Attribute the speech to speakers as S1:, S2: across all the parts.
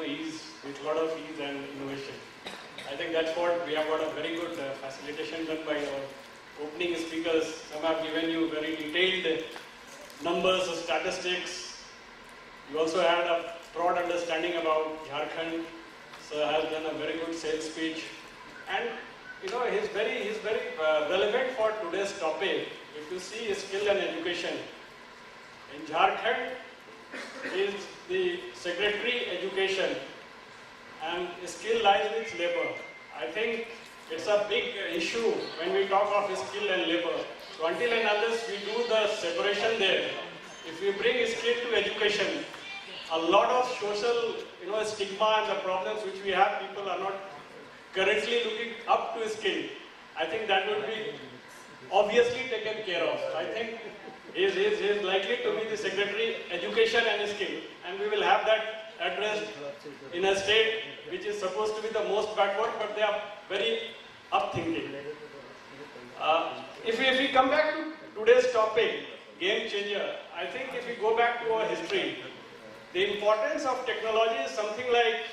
S1: ease, with a lot of ease and innovation. I think that's what we have got a very good facilitation done by our opening speakers. Some have given you very detailed numbers or statistics. You also had a broad understanding about Jharkhand. Sir has done a very good sales speech, and he's very relevant for today's topic. If you see skill and education in Jharkhand, is the secretary education, and skill lies with labor. I think it's a big issue when we talk of skill and labor. So until and unless we do the separation there, if we bring skill to education, a lot of social stigma and the problems which we have, people are not currently looking up to skill. I think that would be obviously taken care of. I think he is likely to be the Secretary Education and Skill, and we will have that addressed in a state which is supposed to be the most backward, but they are very up-thinking. If we come back to today's topic, game changer, I think if we go back to our history, the importance of technology is something like,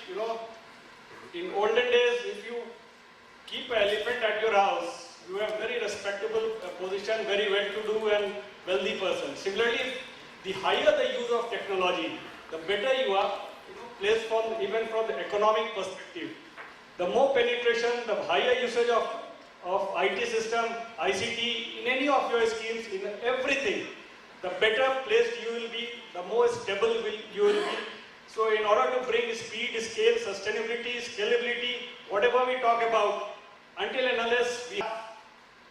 S1: in olden days, if you keep an elephant at your house, you have very respectable position, very well-to-do and wealthy person. Similarly, the higher the use of technology, the better you are placed even from the economic perspective. The more penetration, the higher usage of IT system, ICT, in any of your schemes, in everything, the better placed you will be, the more stable you will be. So in order to bring speed, scale, sustainability, scalability, whatever we talk about, until and unless we have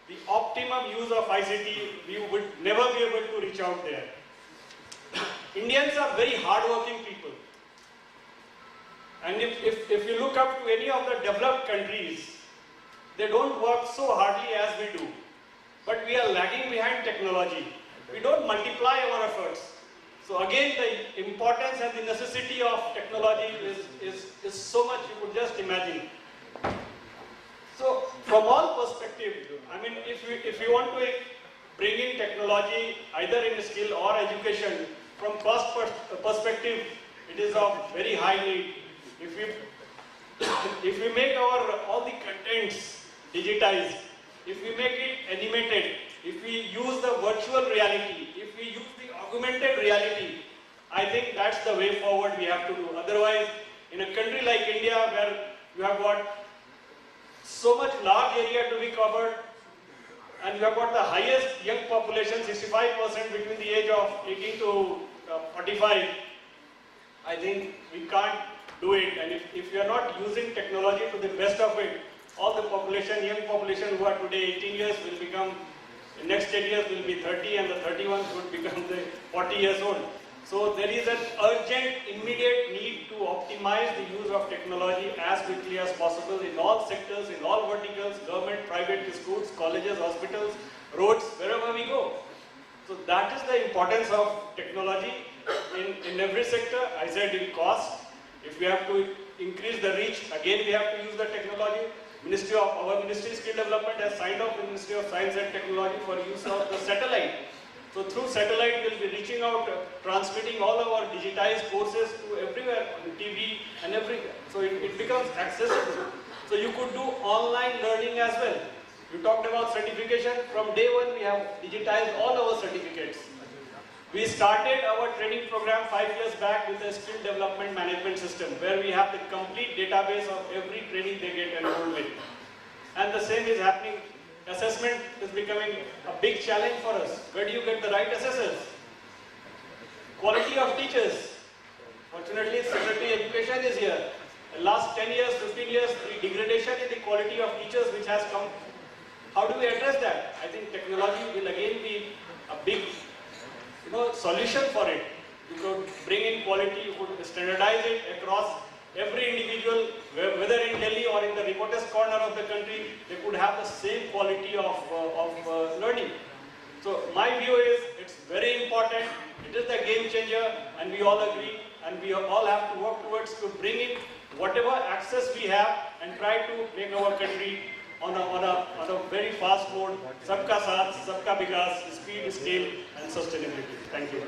S1: the optimum use of ICT, we would never be able to reach out there. Indians are very hardworking people. And if you look up to any of the developed countries, they don't work so hardly as we do. But we are lagging behind technology. We don't multiply our efforts. So again, the importance and the necessity of technology is so much you could just imagine. So from all perspectives, I mean, if you want to bring in technology either in skill or education, from cost perspective, it is of very high need. If we make all the contents digitized, if we make it animated, if we use the virtual reality, if we use the augmented reality, I think that's the way forward we have to do. Otherwise, in a country like India where you have got so much large area to be covered, and you have got the highest young population, 65% between the age of 18 to 45, I think we can't do it. And if you are not using technology to the best of it, all the population, young population who are today 18 years will become, in next 10 years will be 30, and the 31 would become the 40 years old. So there is an urgent, immediate need to optimize the use of technology as quickly as possible in all sectors, in all verticals, government, private, schools, colleges, hospitals, roads, wherever we go. So that is the importance of technology in every sector. I said in cost, if we have to increase the reach, again we have to use the technology. Our Ministry of Skill Development has signed off with the Ministry of Science and Technology for use of the satellite. So through satellite, we'll be reaching out, transmitting all of our digitized courses to everywhere, on TV and everywhere. So it becomes accessible. So you could do online learning as well. You talked about certification. From day one, we have digitized all our certificates. We started our training program 5 years back with a skill development management system, where we have the complete database of every training they get enrolled with. And the same is happening. Assessment is becoming a big challenge for us. Where do you get the right assessors? Quality of teachers. Fortunately, Secretary Education is here. The last 10 years, 15 years, the degradation in the quality of teachers which has come. How do we address that? I think technology will again be a big solution for it. You could bring in quality, you could standardize it across every individual, whether in Delhi or in the remotest corner of the country, they could have the same quality of learning. So my view is, it's very important, it is the game changer, and we all agree, and we all have to work towards to bring in whatever access we have and try to make our country on a very fast mode, Sabka Saath, Sabka Vikas, speed, scale and sustainability. Thank you.